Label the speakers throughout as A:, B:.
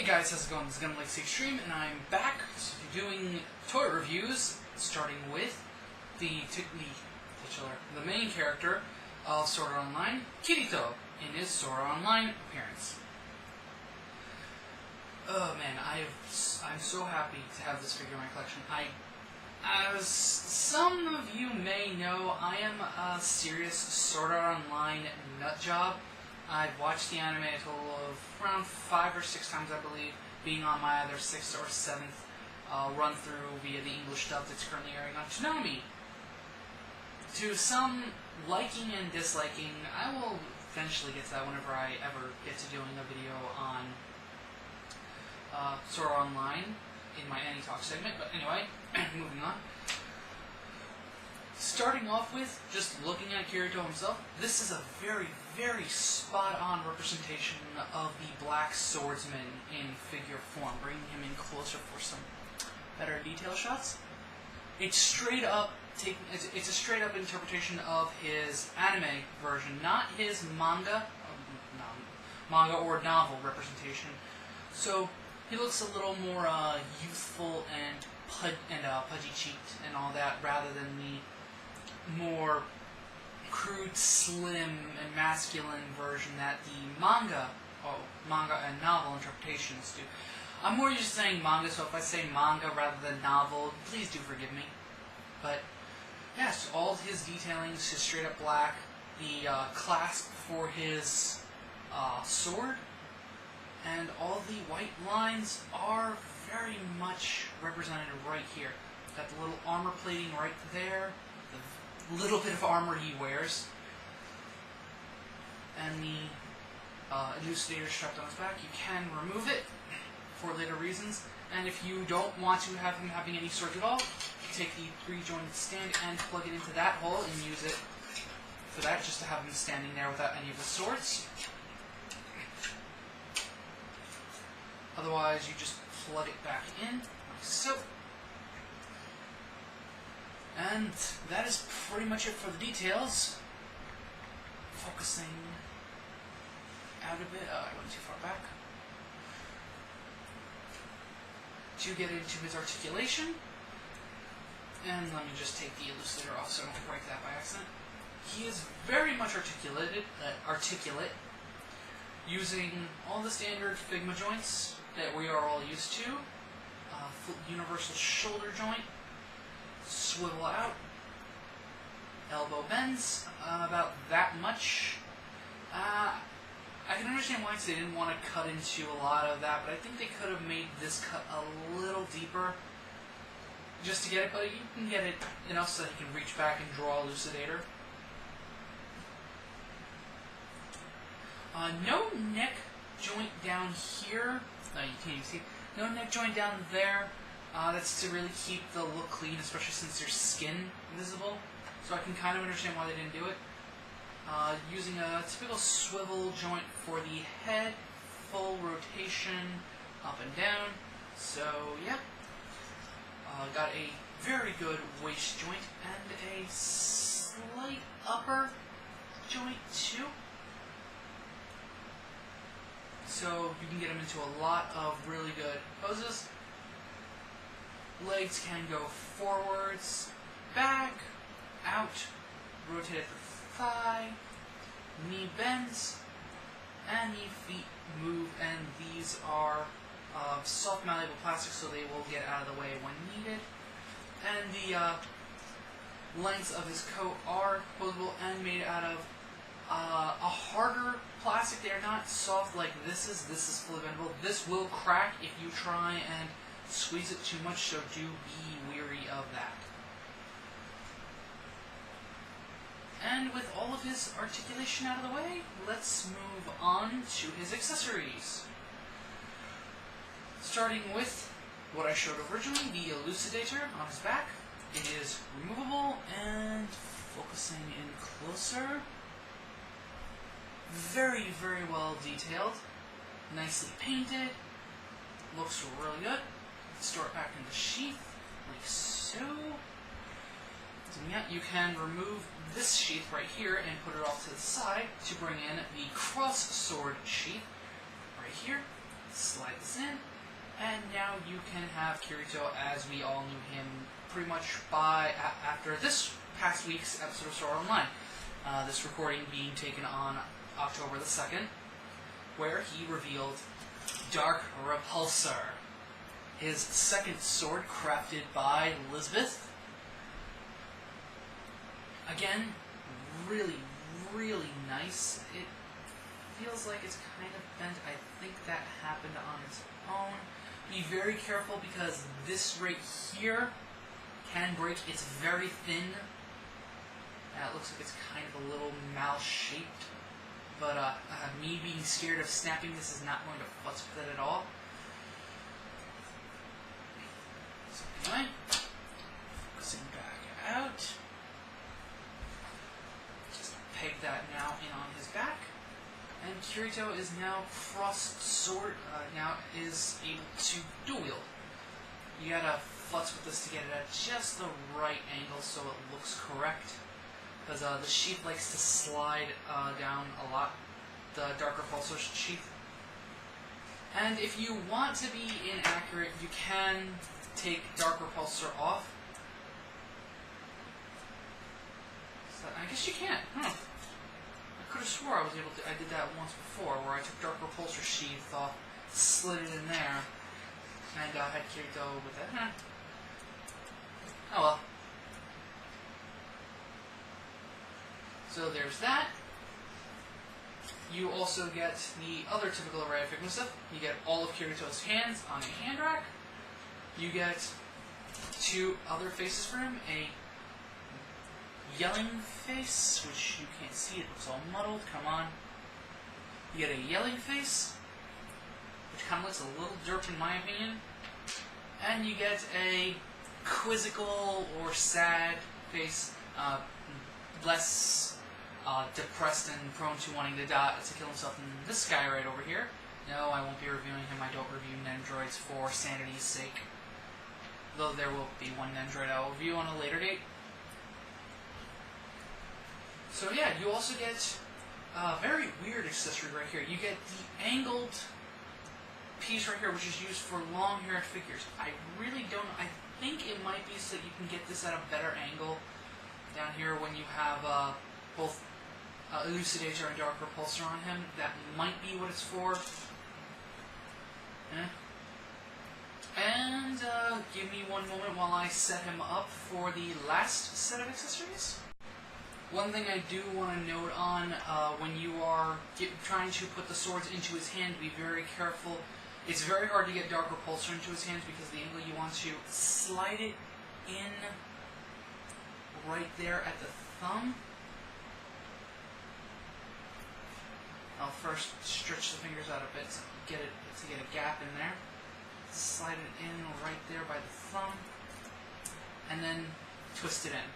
A: Hey guys, how's it going? This is GundamLegacyExtreme, and I'm back doing toy reviews, starting with the main character of Sword Art Online, Kirito, in his Sword Art Online appearance. Oh man, I'm so happy to have this figure in my collection. As some of you may know, I am a serious Sword Art Online nutjob. I've watched the anime a total of around 5 or 6 times, I believe, being on my either 6th or 7th run through via the English dub that's currently airing on Toonami. To some liking and disliking, I will eventually get to that whenever I ever get to doing a video on Sword Art Online in my AnyTalk segment, but anyway, moving on. Starting off with, just looking at Kirito himself, this is a very, very spot-on representation of the black swordsman in figure form, bringing him in closer for some better detail shots. It's straight up it's a straight up interpretation of his anime version, not his manga or novel representation. So he looks a little more youthful and pudgy-cheeked and all that, rather than the more crude, slim, and masculine version that the manga and novel interpretations do. I'm more used to saying manga, so if I say manga rather than novel, please do forgive me. But yes, all of his detailings, his straight up black, the clasp for his sword, and all the white lines are very much represented right here. Got the little armor plating right there, the little bit of armor he wears, and the elucidator strapped on his back. You can remove it for later reasons, and if you don't want to have him having any swords at all, take the 3-jointed stand and plug it into that hole and use it for that, just to have him standing there without any of his swords. Otherwise, you just plug it back in, like so. And that is pretty much it for the details. Focusing out a bit, I went too far back. To get into his articulation, and let me just take the elucidator off so I don't break that by accident. He is very much articulate, using all the standard Figma joints that we are all used to. Universal shoulder joint, swivel out, elbow bends, about that much. I can understand why they didn't want to cut into a lot of that, but I think they could have made this cut a little deeper just to get it, but you can get it enough so that you can reach back and draw elucidator. No neck joint down here. No, you can't even see. No neck joint down there. That's to really keep the look clean, especially since there's skin visible. So I can kind of understand why they didn't do it. Using a typical swivel joint for the head, full rotation, up and down. So yeah, got a very good waist joint and a slight upper joint too. So you can get them into a lot of really good poses. Legs can go forwards, back, out, rotate at the thigh, knee bends, and the feet move, and these are soft malleable plastic, so they will get out of the way when needed. And the lengths of his coat are posable and made out of a harder plastic. They are not soft like this is. This is fully bendable. This will crack if you try and squeeze it too much, so do be weary of that. And with all of his articulation out of the way, let's move on to his accessories. Starting with what I showed originally, the elucidator on his back. It is removable and focusing in closer. Very, very well detailed. Nicely painted. Looks really good. Store it back in the sheath, like so. So yeah, you can remove this sheath right here and put it off to the side to bring in the cross sword sheath right here. slide this in, and now you can have Kirito as we all knew him pretty much after this past week's episode of Sword Art Online. This recording being taken on October the 2nd, where he revealed Dark Repulsor, his second sword crafted by Elizabeth. Again, really, really nice. It feels like it's kind of bent. I think that happened on its own. Be very careful because this right here can break. It's very thin. It looks like it's kind of a little mouse-shaped. But me being scared of snapping this is not going to futz with it at all. So anyway, focusing back out. Just peg that now in on his back. And Kirito is now cross-sword, now is able to dual wield. You gotta futz with this to get it at just the right angle so it looks correct. Because the sheath likes to slide down a lot, the Dark Repulsor's sheath. And if you want to be inaccurate, you can take Dark Repulsor off. So, I guess you can. I could have swore I was able to. I did that once before, where I took Dark Repulsor sheath off, slid it in there, and had Kirito with that. Oh well. So there's that. You also get the other typical array of Figma stuff. You get all of Kirito's hands on a hand rack. You get two other faces for him. A yelling face, which you can't see, it looks all muddled, come on. You get a yelling face, which kind of looks a little derp in my opinion. And you get a quizzical or sad face, less depressed and prone to wanting to kill himself than this guy right over here. No, I won't be reviewing him. I don't review Nendroids for sanity's sake. Though there will be one Nendroid I will review on a later date. So yeah, you also get a very weird accessory right here. You get the angled piece right here, which is used for long-haired figures. I really don't know. I think it might be so that you can get this at a better angle down here when you have both Elucidator and Dark Repulsor on him. That might be what it's for. And give me one moment while I set him up for the last set of accessories. One thing I do want to note on, when you are trying to put the swords into his hand, be very careful. It's very hard to get Dark Repulsor into his hands because the angle you want to slide it in right there at the thumb. I'll first stretch the fingers out a bit to get a gap in there. Slide it in right there by the thumb, and then twist it in.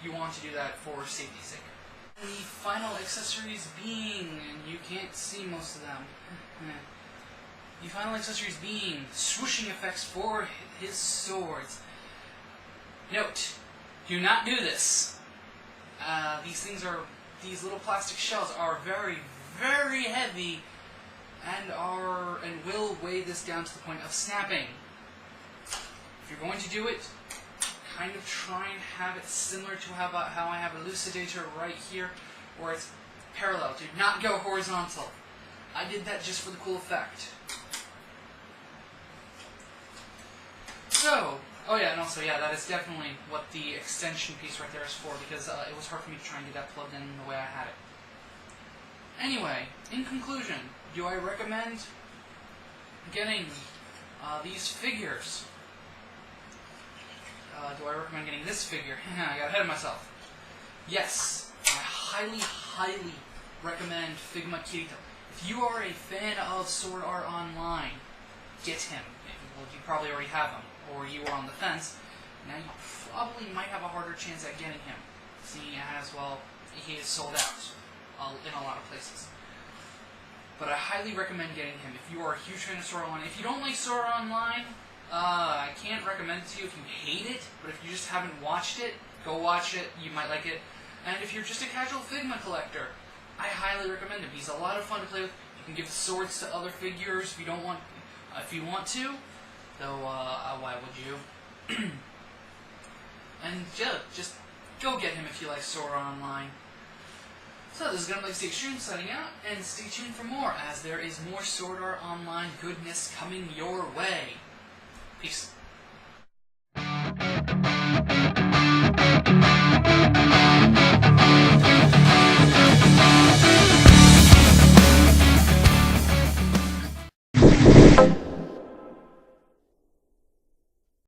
A: You want to do that for safety's sake. The final accessories being, and you can't see most of them, the final accessories being swooshing effects for his swords. Note, do not do this. These little plastic shells are very, very heavy and will weigh this down to the point of snapping. If you're going to do it, kind of try and have it similar to how I have Elucidator right here, where it's parallel. Do not go horizontal. I did that just for the cool effect. So, oh yeah, and also, yeah, that is definitely what the extension piece right there is for, because it was hard for me to try and get that plugged in the way I had it. Anyway, in conclusion, do I recommend getting these figures? Do I recommend getting this figure? I got ahead of myself. Yes, I highly, highly recommend Figma Kirito. If you are a fan of Sword Art Online, get him. Well, you probably already have him, or you are on the fence. Now you probably might have a harder chance at getting him, seeing as, well, he is sold out in a lot of places. But I highly recommend getting him if you are a huge fan of Sword Art Online. If you don't like Sword Art Online, I can't recommend it to you if you hate it, but if you just haven't watched it, go watch it, you might like it. And if you're just a casual Figma collector, I highly recommend him. He's a lot of fun to play with. You can give the swords to other figures if you don't want, if you want to. Though, why would you? And just go get him if you like Sora Online. So this is GundamLegacyExtreme signing out, and stay tuned for more, as there is more Sword Art Online goodness coming your way. Peace.